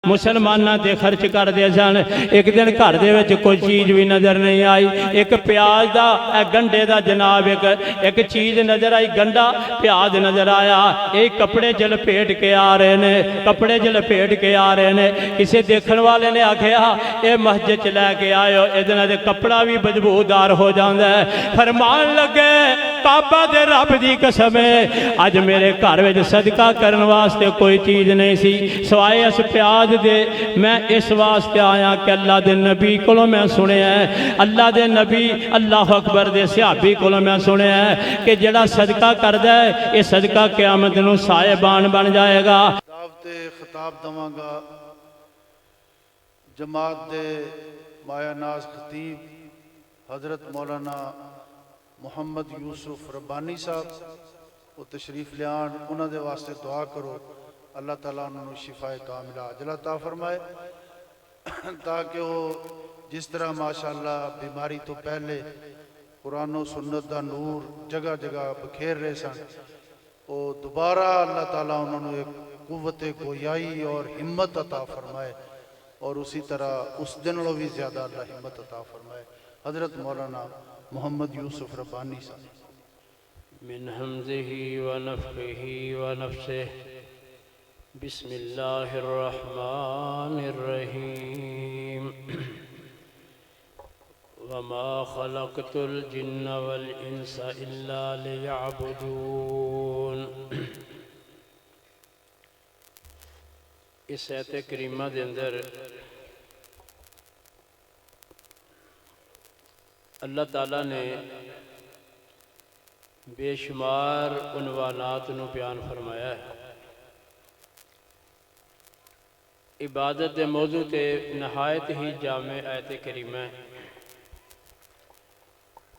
مسلمانوں تے خرچ کرتے سن۔ ایک دن گھر دے وچ کوئی چیز بھی نظر نہیں آئی، ایک پیاز دا گنڈے دا جناب ایک چیز نظر آئی، گنڈا پیاز نظر آیا، ایک کپڑے جل پیٹ کے آ رہے نے، کپڑے جل پیٹ کے آ رہے نے۔ کسی دیکھن والے نے آکھیا اے مسجد چ لے کے آئے ہو، ادنا دے کپڑا بھی بدبودار ہو جاندا ہے۔ فرمان لگے کعبہ دے رب دی قسم ہے اج میرے گھر وچ صدقہ کرن واسطے کوئی چیز نہیں سی سوائے اس پیاز دے، میں اس واسطے آیا کہ اللہ دے نبی کولوں میں سنیا ہے، اللہ دے نبی اللہ اکبر دے صحابی کولوں میں سنیا ہے کہ جڑا صدقہ کردا ہے یہ صدقہ قیامت نو صاحبان بن جائے گا۔ دعوت خطاب دواں گا جماعت دے مایا ناز خطیب حضرت مولانا محمد یوسف ربانی صاحب، وہ تشریف لیان، انہوں دے واسطے دعا کرو اللہ تعالیٰ انہوں نے شفاء کاملہ عاجلہ عطا فرمائے تاکہ وہ جس طرح ماشاءاللہ بیماری تو پہلے قرآن و سنت دا نور جگہ جگہ بکھیر رہے سن، وہ دوبارہ اللہ تعالیٰ انہوں نے ایک قوت گویائی اور ہمت عطا فرمائے، اور اسی طرح اس دن لو بھی زیادہ اللہ ہمت عطا فرمائے۔ حضرت مولانا محمد یوسف ربانی صاحب۔ من حمزه ونفخه ونفسه بسم اللہ الرحمن الرحیم وما خلقت الجن والانس الا لیعبدون۔ اس آیت کریمہ دے اندر اللہ تعالیٰ نے بے شمار عنوانات نو بیان فرمایا ہے۔ عبادت دے موضوع تے نہایت ہی جامع آیت کریمہ ہے۔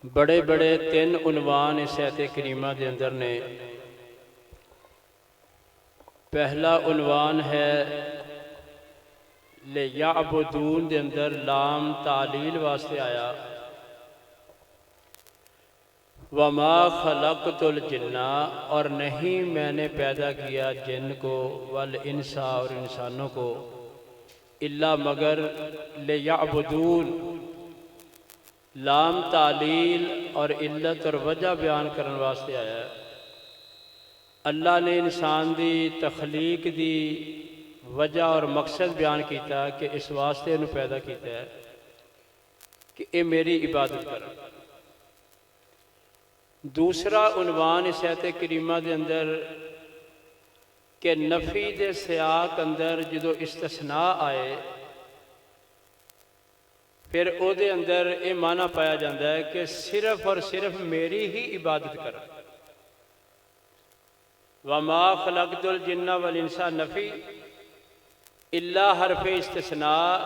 بڑے بڑے 3 عنوان اس آیت کریمہ دے اندر نے۔ پہلا عنوان ہے لیعبدون دے اندر لام تعلیل واسطے آیا، وَمَا خَلَقْتُ الْجِنَّ، اور نہیں میں نے پیدا کیا جن کو، والانسا، اور انسانوں کو، الا مگر، لیعبدون، لام تعلیل اور علت اور وجہ بیان کرنے واسطے آیا ہے۔ اللہ نے انسان دی تخلیق دی وجہ اور مقصد بیان کیتا کہ اس واسطے انہوں پیدا کیتا ہے کہ اے میری عبادت کر۔ دوسرا عنوان اس آیت کریمہ دے اندر کہ نفی دے سیاق اندر جدو استثناء آئے پھر او دے اندر اے معنی پایا جاندہ ہے کہ صرف اور صرف میری ہی عبادت کر۔ وَمَا خَلَقْتُ الْجِنَّ وَالْإِنسَ نفی، الا حرف استثناء،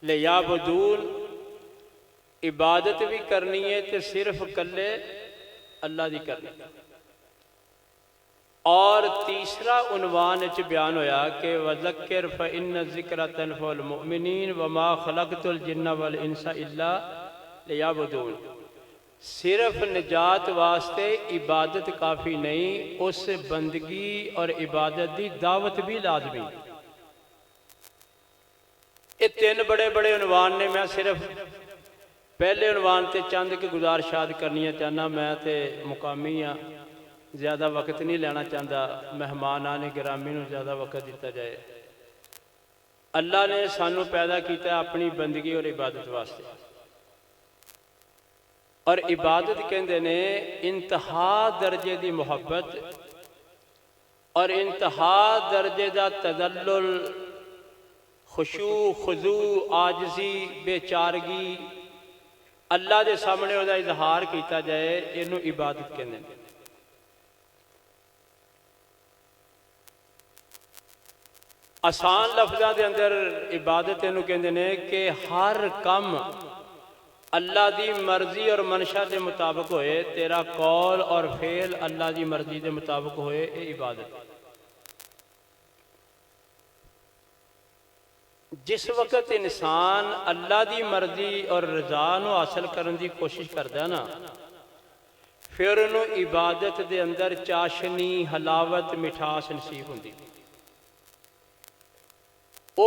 لیعبدون، عبادت بھی کرنی ہے تو صرف کلے اللہ دی کرنی۔ اور تیسرا عنوان اچھ بیان ہویا کہ وَذَكِّرْ فَإِنَّ الذِّكْرَ تَنفَعُ الْمُؤْمِنِينَ وَمَا خَلَقْتُ الْجِنَّ وَالْإِنسَ إِلَّا لِيَعْبُدُونَ۔ صرف نجات واسطے عبادت کافی نہیں، اس بندگی اور عبادت دی دعوت بھی لازمی۔ یہ 3 بڑے بڑے عنوان نے، میں صرف پہلے عنوان تے چند کے گزارشات کرنی چاہنا، میں تے مقامی ہاں، زیادہ وقت نہیں لینا چاہتا، مہمان آنے گرامی نو زیادہ وقت دیتا جائے۔ اللہ نے سانو پیدا کیتا ہے اپنی بندگی اور عبادت واسطے، اور عبادت کہندے نے انتہا درجے دی محبت اور انتہا درجے دا تذلل، خشوع، خضوع، عاجزی، بے چارگی، اللہ دے سامنے وہ اظہار کیتا جائے، انہوں عبادت کہندے ہیں۔ آسان لفظہ دے اندر عبادت انہوں کہندے ہیں کہ ہر کم اللہ دی مرضی اور منشا دے مطابق ہوئے، تیرا قول اور فعل اللہ دی مرضی دے مطابق ہوئے، اے عبادت۔ جس وقت انسان اللہ دی مرضی اور رضا نو حاصل کرنے دی کوشش کرتا ہے نا، پھر انہوں عبادت دے اندر چاشنی، حلاوت، مٹھاس نصیب ہوندی۔ وہ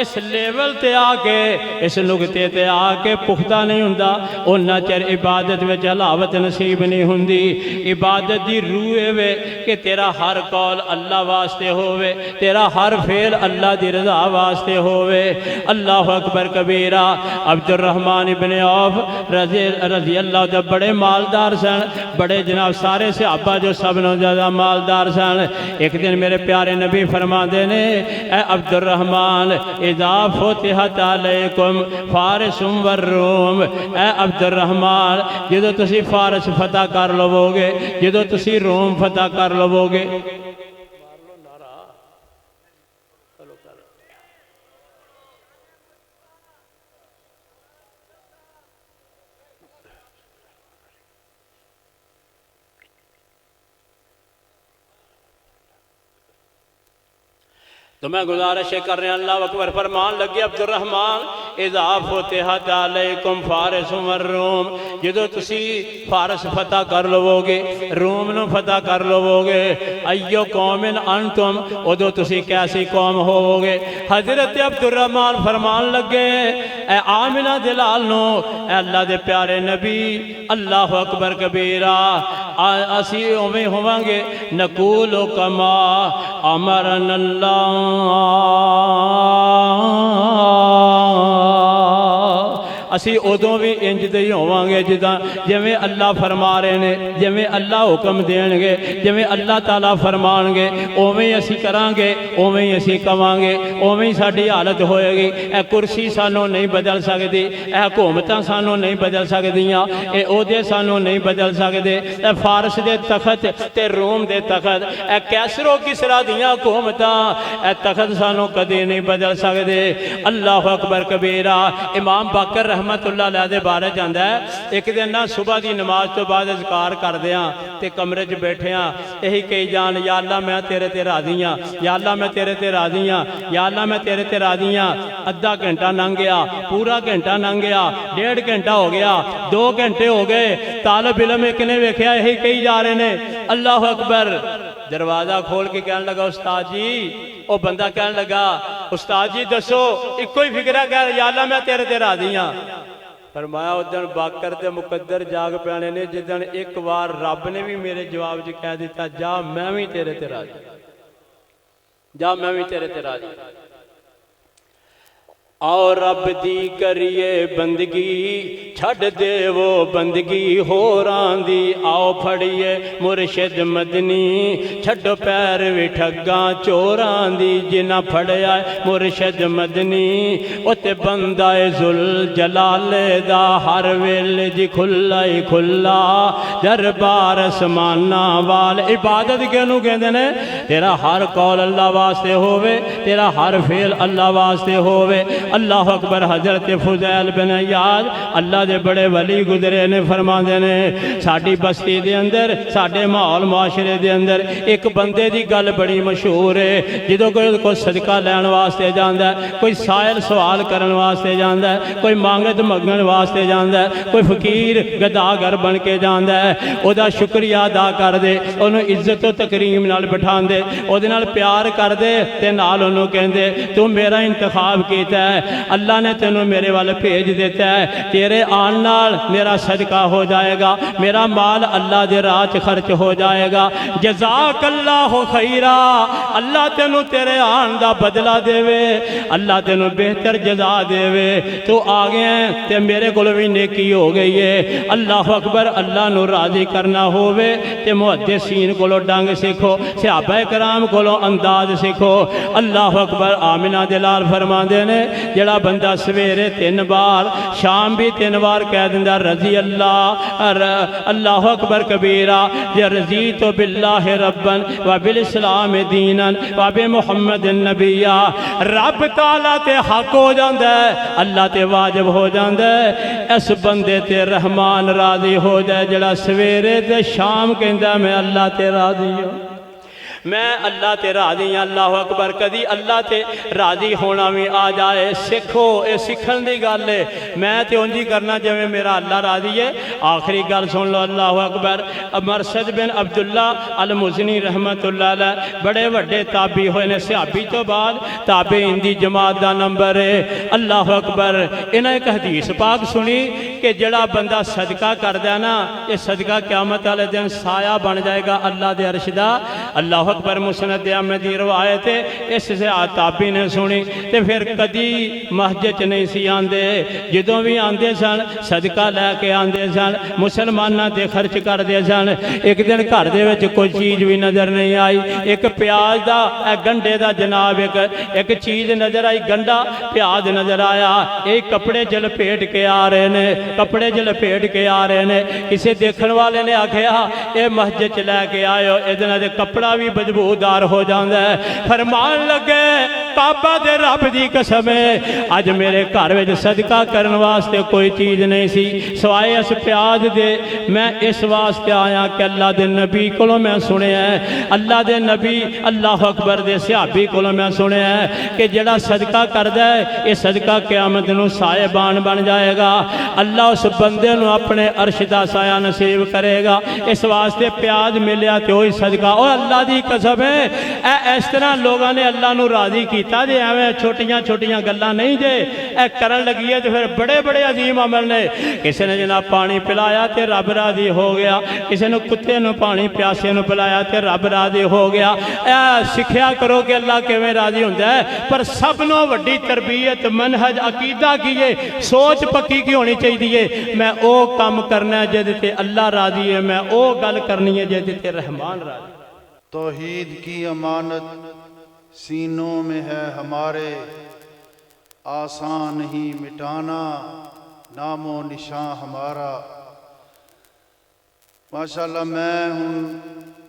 اس لیول تے آ کے اس نقطے تے آ کے پختہ نہیں ہوندا اُنّا چر عبادت وچ حلاوت نصیب نہیں ہوندی عبادت دی روح وے کہ تیرا ہر قول اللہ واسطے ہووے تیرا ہر فعل اللہ دی رضا واسطے ہووے اللہ اکبر کبیرہ عبد الرحمن بن عوف رضی اللہ عنہ بڑے مالدار سن بڑے جناب سارے صحابہ جو سب نے زیادہ مالدار سن ایک دن میرے پیارے نبی فرما دینے اے عبد الرحمن اذا فتحت علیکم فارس والروم اے عبد الرحمن جدو تسی فارس فتح کر لو گے جدو تسی روم فتح کر لو گے تو میں گزارش کر رہے ہیں اللہ اکبر فرمان لگے عبد الرحمن اذا فتحت علیکم فارس والروم جدو تسی فارس فتح کر لو گے روم نو فتح کر لو گے ایو قوم انتم ادو تسی کیسی قوم ہو گے حضرت عبد الرحمن فرمان لگے اے آمنہ دلال نو اے اللہ دے پیارے نبی اللہ اکبر کبیرہ اسی اویں ہوواں گے نقول کما امرن اللہ اسی ادوں بھی انج دے ہوواں گے جداں جویں اللہ فرما رہے نے جویں اللہ حکم دین گے جویں اللہ تعالیٰ فرمان گے اوویں اسی کران گے اوویں اسی کواں گے اوویں ساڈی حالت ہوئے گی اے کرسی سانوں نہیں بدل سکدی اے حکومتاں سانوں نہیں بدل سکدیاں اے عہدے سانوں نہیں بدل سکدے اے فارس دے تخت تے روم دے تخت اے کیسر و کسرا دیاں حکومتاں اے تخت سانوں کدی نہیں بدل سکدے اللہ اکبر کبیرہ امام باقر رحمت اللہ علیہ دے بارے جاندہ ہے ایک دن نہ صبح دی نماز تو بعد اذکار کر دیاں تے کمرے جو بیٹھے ہیں یہی کہی جان یا اللہ میں تیرے تے راضی ہاں یا اللہ میں تیرے تے راضی ہاں یا اللہ میں تیرے تے راضی ہاں ادھا گھنٹہ لنگ گیا پورا گھنٹہ لنگ گیا 1.5 گھنٹہ ہو گیا 2 گھنٹے ہو گئے طالب علم ایک نے ویکھیا یہی کہی جا رہے نے اللہ اکبر دروازہ کھول کے کہنے لگا استاد جی وہ بندہ کہنے لگا استاد جی دسو ایک کوئی فکرہ کہہ یا اللہ میں تیرے تے راضی ہاں فرمایا ادھن باقر دے مقدر جاگ پیانے نے جدھن ایک بار رب نے بھی میرے جواب جی کہہ دیتا جا میں بھی تیرے تے راضی جا میں بھی تیرے تے راضی آؤ رب دی کریے بندگی چھڑ دے وہ بندگی ہو راندی آؤ پھڑیے مرشد مدنی چھڑ پیر وی ٹھگاں چوران دی جنہ پھڑیا مرشد مدنی اتے بندہ ذل جلال دا ہر ویل جی کھلا ہی کھلا دربار اسمانہ وال عبادت کینوں کہندے نے تیرا ہر قول اللہ واسطے ہووے تیرا ہر فعل اللہ واسطے ہووے اللہ اکبر حضرت فضیل بن عیاض اللہ دے بڑے ولی گزرے نے فرما دینے ساڑی بستی دے اندر ساڑے ماحول معاشرے دے اندر ایک بندے دی گل بڑی مشہور ہے جدو کوئی صدقہ لین واسطے جاندہ ہے کوئی سائل سوال کرن واسطے جاندہ ہے کوئی مانگت مگن واسطے جاندہ ہے کوئی فقیر گداگر بن کے جاندہ ہے او دا شکریہ ادا کر دے انہوں عزت و تکریم نال بٹھان دے او دے نال پیار کر دے تے نال انہوں کہن دے تو میرا انتخاب کیتا ہے اللہ نے تینوں میرے والے بھیج دیتا ہے تیرے آن نال میرا صدقہ ہو جائے گا میرا مال اللہ دے راہ چ خرچ ہو جائے گا جزاک اللہ خیرہ اللہ تینوں تیرے آن دا بدلہ دے وے اللہ تینوں بہتر جزا دے وے تو آگے ہیں تے میرے کول بھی نیکی ہو گئی ہے اللہ اکبر اللہ نو راضی کرنا ہووے تے محدثین کولو ڈنگ سکھو صحابہ کرام کولو انداز سکھو اللہ اکبر آمنہ دلال فرما دینے جڑا بندہ سویرے 3 بار شام بھی 3 بار کہہ دندہ رضی اللہ اکبر کبیرہ یا رضیت باللہ ربن و بالاسلام دینن و بمحمد النبیہ رب تعالیٰ تے حق ہو جاندہ ہے اللہ تے واجب ہو جاندہ ہے اس بندے تے رحمان راضی ہو جائے جڑا سویرے تے شام کہندہ میں اللہ تے راضی ہوں میں اللہ تے راضی ہاں اللہ اکبر کدی اللہ تے راضی ہونا بھی آ جائے سکھو اے سکھن دی گل ہے میں تے انجی کرنا جویں میرا اللہ راضی ہے آخری گل سن لو اللہ اکبر مرشد بن عبداللہ المزنی رحمت اللہ علیہ بڑے وڈے تابعی ہوئے نے صحابی تو بعد تابعین دی جماعت دا نمبر ہے اللہ اکبر انہیں ایک حدیث پاک سنی کہ جڑا بندہ صدقہ کر دیا نا یہ صدقہ قیامت والے دن سایہ بن جائے گا اللہ دے عرش دا اللہ اکبر مسند احمد دی روایت ہے اس سے تابعی نے سنی تے پھر کدی مسجد نہیں سی آندے جدوں بھی آندے سن صدقہ لے کے آندے سن مسلماناں تے خرچ کر دے سن ایک دن گھر دے وچ کوئی چیز بھی نظر نہیں آئی ایک پیاز دا گنڈے دا جناب ایک چیز نظر آئی گنڈا پیاز نظر آیا ایک کپڑے چ لپیٹ کے آ رہے نے کپڑے چ لپیٹ کے آ رہے نے کسی دیکھن والے نے آکھیا اے مسجد چ لے کے آئے ہو ادنا دے کپڑا بھی بدبودار ہو جاندا ہے فرمان لگے کعبہ دے رب دی قسم ہے اج میرے گھر وچ صدقہ کرن واسطے کوئی چیز نہیں سی سوائے اس پیاز دے میں اس واسطے آیا کہ اللہ دے نبی کولوں میں سنیا ہے اللہ دے نبی اللہ اکبر دے صحابی کولوں میں سنیا ہے کہ جڑا صدقہ کردا ہے یہ صدقہ قیامت نو سائے بان بن جائے گا اللہ اس بندے نو اپنے عرش دا سایہ نصیب کرے گا اس واسطے پیاز ملیا تے وہی صدقہ اور اللہ دی قسم ہے اس طرح لوگاں نے اللہ نو راضی کیتا جے ایویں چھوٹیاں چھوٹیاں گلاں نہیں جے اے کرن لگی ہے تے پھر بڑے بڑے عظیم عمل نے کسی نے جناب پانی پلایا تے رب راضی ہو گیا کسی نے کتے نو پانی پیاسے نو پلایا تے رب راضی ہو گیا سکھیا کرو کہ اللہ کیویں راضی ہوندا ہے پر سب نو وڈی تربیت منہج عقیدہ کیے سوچ پکی کی ہونی چاہیے میں او کام کرنا ہے جے تے اللہ راضی ہے میں او گل کرنی ہے جے تے رحمان راضی توحید کی امانت سینوں میں ہے ہمارے آسان ہی مٹانا نام و نشان ہمارا ماشاءاللہ میں ہوں